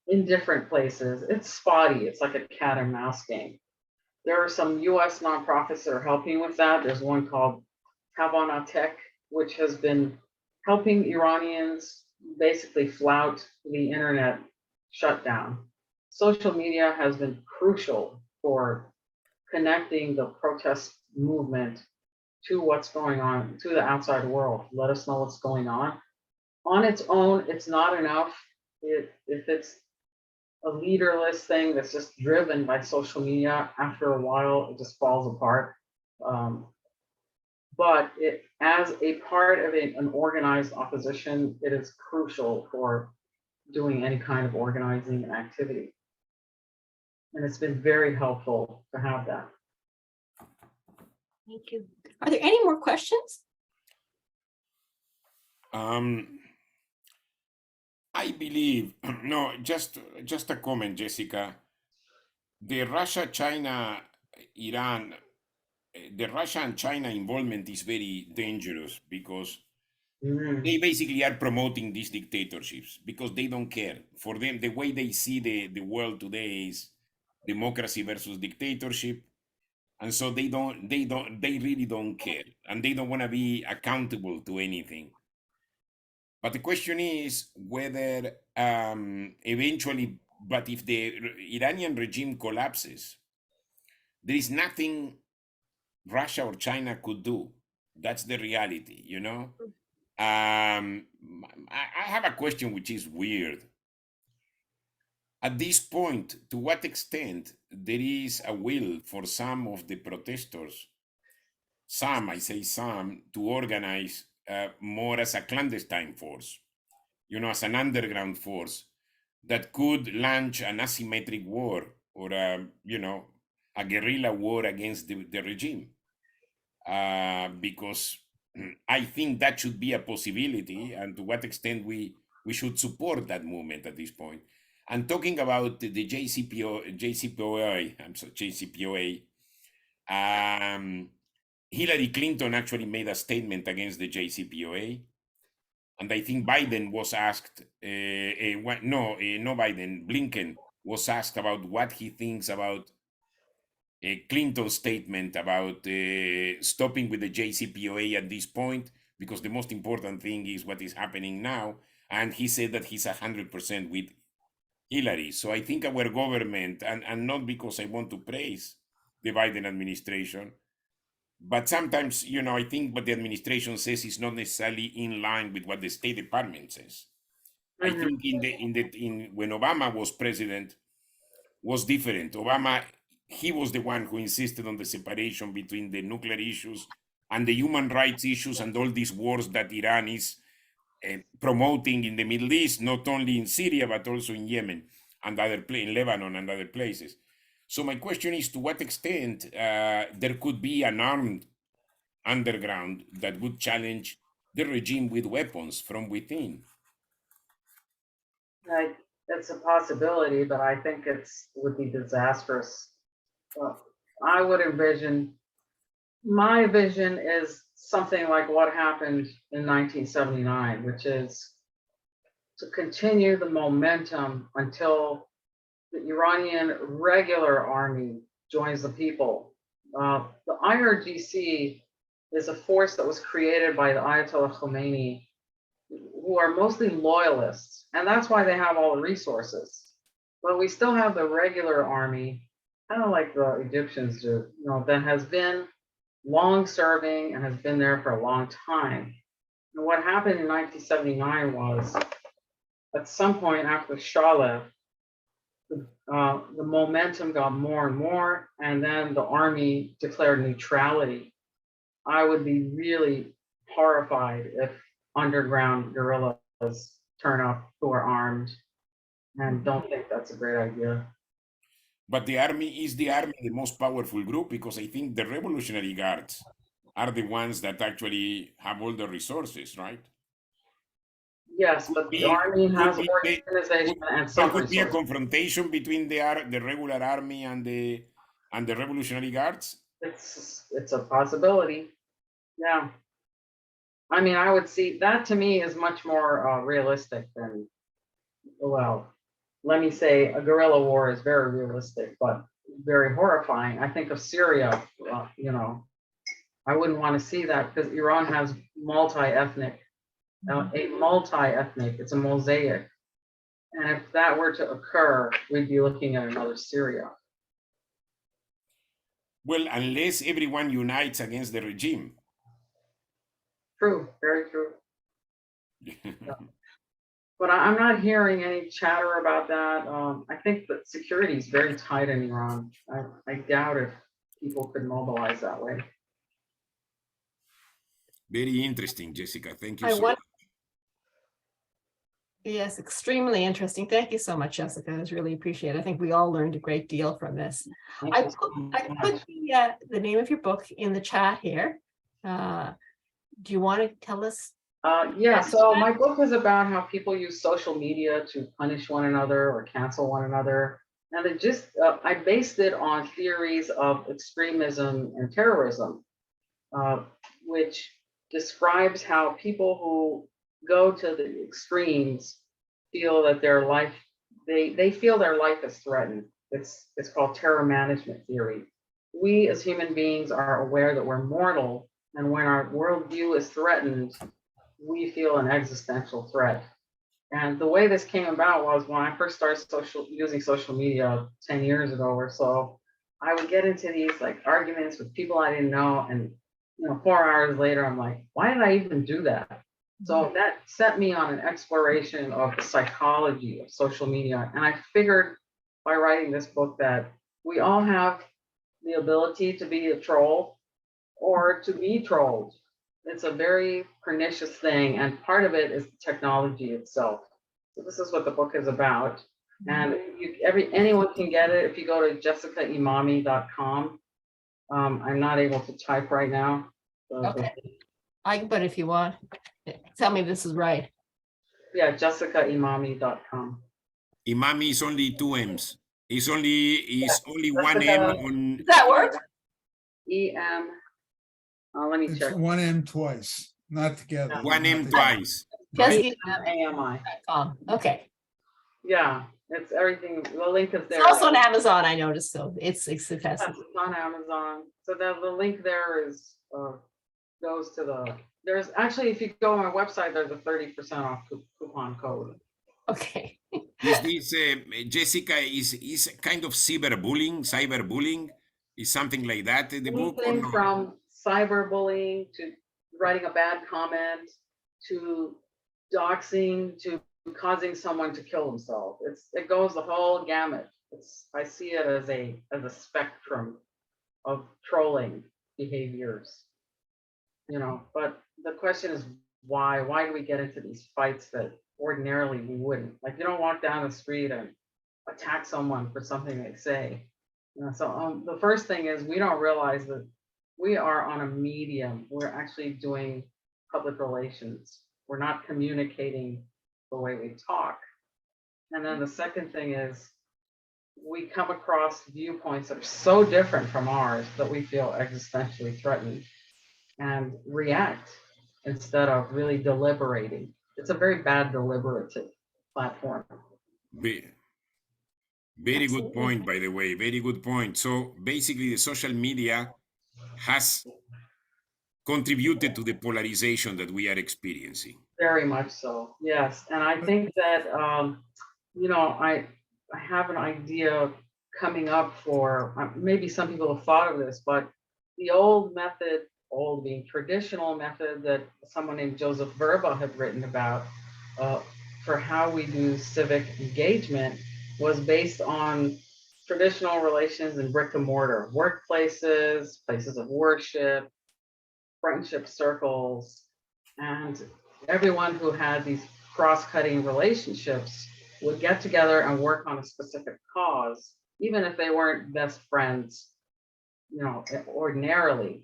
in different places. It's spotty. It's like a cat and mouse game. There are some US nonprofits that are helping with that. There's one called Havana Tech, which has been helping Iranians basically flout the internet shutdown. Social media has been crucial for connecting the protest movement to what's going on, to the outside world. Let us know what's going on. On its own, it's not enough. If it's a leaderless thing that's just driven by social media, after a while, it just falls apart. But as a part of an organized opposition, it is crucial for doing any kind of organizing activity. And it's been very helpful to have that. Thank you. Are there any more questions? I believe, no, just a comment, Jessica. The Russia, China, Iran, the Russia and China involvement is very dangerous because they basically are promoting these dictatorships because they don't care. For them, the way they see the world today is democracy versus dictatorship. And so they really don't care. And they don't want to be accountable to anything. But the question is whether eventually, but if the Iranian regime collapses, there is nothing Russia or China could do. That's the reality, you know? I have a question which is weird. At this point, to what extent there is a will for some of the protesters, I say some, to organize more as a clandestine force, you know, as an underground force that could launch an asymmetric war or, you know, a guerrilla war against the regime. Because I think that should be a possibility, and to what extent we should support that movement at this point. And talking about the JCPOA, Hillary Clinton actually made a statement against the JCPOA, and I think Biden was asked, Blinken was asked about what he thinks about Clinton's statement about stopping with the JCPOA at this point, because the most important thing is what is happening now. And he said that he's 100% with Hillary. So I think our government, and not because I want to praise the Biden administration, but sometimes, you know, I think what the administration says is not necessarily in line with what the State Department says. I think when Obama was president, was different. Obama, he was the one who insisted on the separation between the nuclear issues and the human rights issues and all these wars that Iran is promoting in the Middle East, not only in Syria, but also in Yemen and in Lebanon and other places. So my question is, to what extent there could be an armed underground that would challenge the regime with weapons from within? It's a possibility, but I think would be disastrous. I would envision, my vision is something like what happened in 1979, which is to continue the momentum until the Iranian regular army joins the people. The IRGC is a force that was created by the Ayatollah Khomeini, who are mostly loyalists, and that's why they have all the resources. But we still have the regular army, kind of like the Egyptians do, you know, that has been long serving and has been there for a long time. And what happened in 1979 was, at some point after Shah left, the momentum got more and more, and then the army declared neutrality. I would be really horrified if underground guerrillas turn up who are armed, and don't think that's a great idea. But the army the most powerful group? Because I think the Revolutionary Guards are the ones that actually have all the resources, right? Yes, but the army has organization and some There could be a resources. confrontation between the regular army and the Revolutionary Guards. It's a possibility. Yeah. I mean, I would see that. To me is much more realistic than, well, let me say a guerrilla war is very realistic, but very horrifying. I think of Syria, you know, I wouldn't want to see that because Iran has multi-ethnic, it's a mosaic. And if that were to occur, we'd be looking at another Syria. Well, unless everyone unites against the regime. True, very true. But I'm not hearing any chatter about that. I think that security is very tight in Iran. I doubt if people could mobilize that way. Very interesting, Jessica. Thank you I so want- much. Yes, extremely interesting. Thank you so much, Jessica. I really appreciate it. I think we all learned a great deal from this. Thank I you so put much. the name of your book in the chat here. Do you want to tell us? Yeah, so my book is about how people use social media to punish one another or cancel one another. And it just, I based it on theories of extremism and terrorism, which describes how people who go to the extremes feel that their life, they feel their life is threatened. It's called terror management theory. We as human beings are aware that we're mortal, and when our worldview is threatened, we feel an existential threat. And the way this came about was when I first started using social media 10 years ago or so, I would get into these like arguments with people I didn't know, and 4 hours later, I'm like, why did I even do that? So that set me on an exploration of the psychology of social media. And I figured by writing this book that we all have the ability to be a troll or to be trolled. It's a very pernicious thing, and part of it is the technology itself. So this is what the book is about. And anyone can get it if you go to jessicaimami.com. I'm not able to type right now. So Okay. I can put it if you want. Tell me this is right. yeah, jessicaimami.com. Imami is only 2 M's. It's only 1 M on. Does that work? EM. Let me It's check. one M twice, not together. 1 M not together. twice. AMI. Okay. Yeah, it's everything. The link is It's there. also on Amazon, I noticed, so it's Yes, fantastic. it's on Amazon. So the link there is goes to there's actually, if you go on my website, there's a 30% off coupon code. Okay. Is this Jessica? Is kind of cyberbullying? Is something like that in the book? Or Anything no? from cyberbullying to writing a bad comment to doxing to causing someone to kill themselves. It goes the whole gamut. I see it as a spectrum of trolling behaviors. But the question is why? Why do we get into these fights that ordinarily we wouldn't? Like, you don't walk down the street and attack someone for something they say. So the first thing is we don't realize that we are on a medium. We're actually doing public relations. We're not communicating the way we talk. And then the second thing is we come across viewpoints that are so different from ours that we feel existentially threatened and react instead of really deliberating. It's a very bad deliberative platform. Very good point, by the way. Very good point. So basically, the social media has contributed to the polarization that we are experiencing. Very much so, yes. And I think that, I have an idea coming up for, maybe some people have thought of this, but the old being traditional method that someone named Joseph Verba had written about for how we do civic engagement was based on traditional relations in brick and mortar, workplaces, places of worship, friendship circles, and everyone who had these cross-cutting relationships would get together and work on a specific cause, even if they weren't best friends, ordinarily.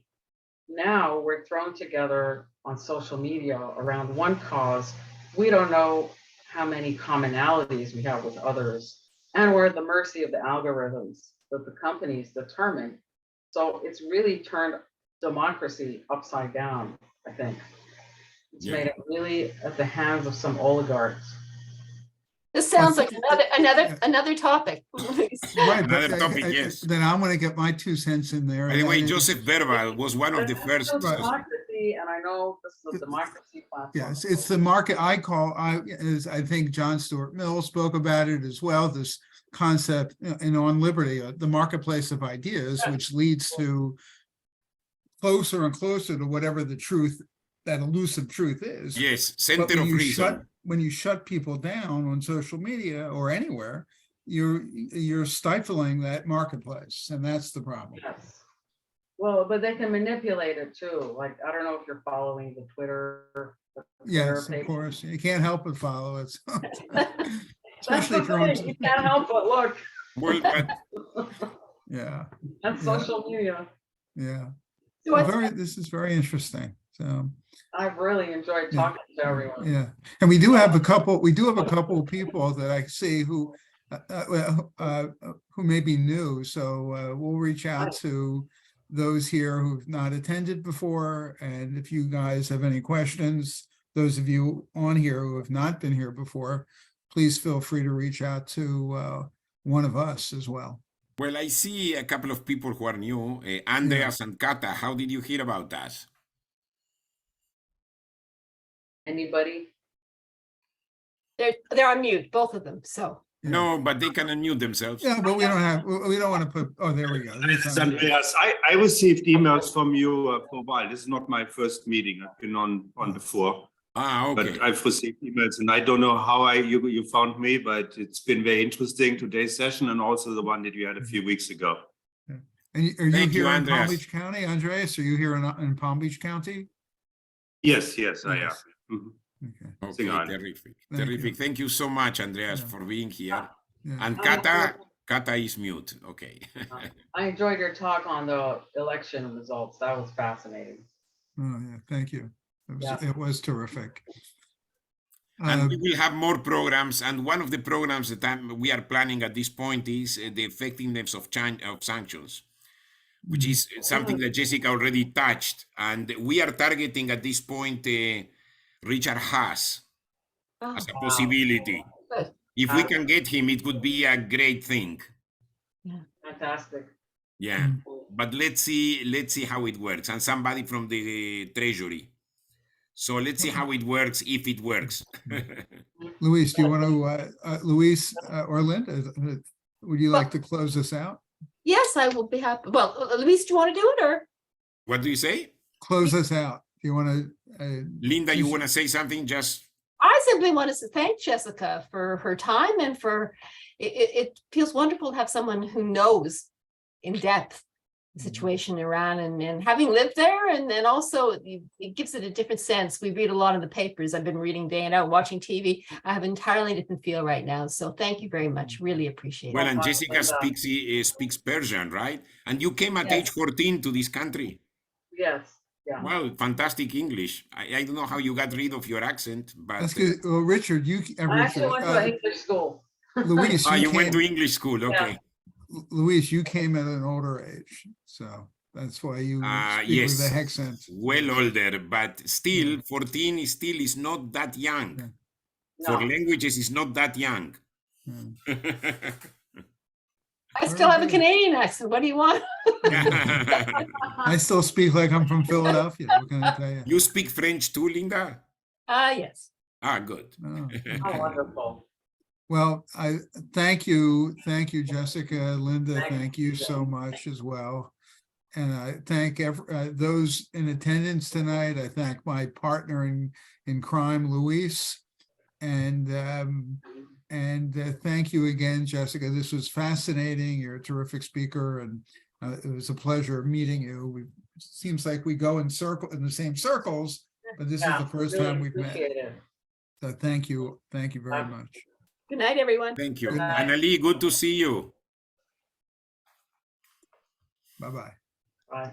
Now we're thrown together on social media around one cause. We don't know how many commonalities we have with others, and we're at the mercy of the algorithms that the companies determine. So it's really turned democracy upside down, I think. It's made it really at the hands of some oligarchs. This sounds like another topic. Right, but Another topic, yes. then I'm going to get my 2 cents in there. By the and way, that is- Joseph Verba was one of the first. Democracy, and I know this is a democracy platform. Yes, it's the market I think John Stuart Mill spoke about it as well, this concept on liberty, the marketplace of ideas, which leads to closer and closer to whatever the truth that elusive truth is. Yes, But center of reason. when you shut people down on social media or anywhere, you're stifling that marketplace, and that's the problem. Yes. Well, but they can manipulate it too. Like, I don't know if you're following the Twitter. Yes, of page. course. You can't help but follow it. That's Especially the if you're on. thing, you can't help but look. Well, but Yeah, That's Yeah. social media. yeah. So I- This is very interesting. So, I've really enjoyed Yeah. talking to everyone. yeah. And we do have a couple of people that I see who may be new. So we'll reach out to those here who've not attended before. And if you guys have any questions, those of you on here who have not been here before, please feel free to reach out to one of us as well. well, I see a couple of people who are new. Andreas and Kata, how did you hear about us? Anybody? They're on mute, both of them, so. Yeah. No, but they can unmute themselves. Yeah, but we don't want to put, oh, there we go. This is Andreas. I received emails from you for a while. This is not my first meeting. I've been on before, Ah, okay. but I've received emails, and I don't know how you found me, but it's been very interesting today's session and also the one that you had a few weeks ago. And are you Thank you, here in Palm Andreas. Beach County, Andreas? Are you here in Palm Beach County? Yes, I am. Yes. Mhm. Okay. Okay, Sing on. terrific. Thank Terrific. you. Thank you so much, Andreas, Yeah. for being here. Yeah. And Kata is mute. Okay. I enjoyed your talk on the election results. That was fascinating. Oh, yeah, thank you. Yeah. It was terrific. And Uh, we will have more programs. And one of the programs that we are planning at this point is the effectiveness of sanctions, which is something that Jessica already touched. And we are targeting at this point Richard Haas Oh, as a possibility. good. If we can get him, it would be a great thing. Fantastic. Yeah. But let's see how it works. And somebody from the Treasury. So let's see how it works, if it works. Luis, do you want to, Luis or Linda, would you like to close this out? Yes, I will be happy. Well, Luis, do you want to do it or? What do you say? Close us out. Do you want to? Linda, you want to say something? Just I simply want to thank Jessica for her time and for, it feels wonderful to have someone who knows in depth the situation in Iran and having lived there, and then also it gives it a different sense. We read a lot in the papers. I've been reading day and out, watching TV. I have an entirely different feel right now. So thank you very much. Really appreciate well, it. and Jessica speaks Persian, right? And you came at Yes. age 14 to this country. Yes, yeah. Well, fantastic English. I don't know how you got rid of your accent, but That's good. Well, Richard, I actually went to an English school. Luis, you went to English school. Okay. Luis, you came at an older age, so that's why you speak yes. with the accent. Well older, but still 14 is not that young. Yeah. For No. languages, it's not that young. Yeah. I still have a Canadian accent. What do you want? I still speak like I'm from Philadelphia. What can I tell you? You speak French too, Linda? Yes. Ah, good. Oh. Oh, wonderful. Well, I thank you, Jessica, Linda, Thank thank you, you so much as well. And I thank those in attendance tonight. I thank my partner in crime, Luis. And thank you again, Jessica. This was fascinating. You're a terrific speaker, and it was a pleasure meeting you. It seems like we go in the same circles, but this is the first really time we've met. appreciate it. So thank you very much. Good night, everyone. Thank you. Good night. Annalie, good to see you. Bye-bye. Bye.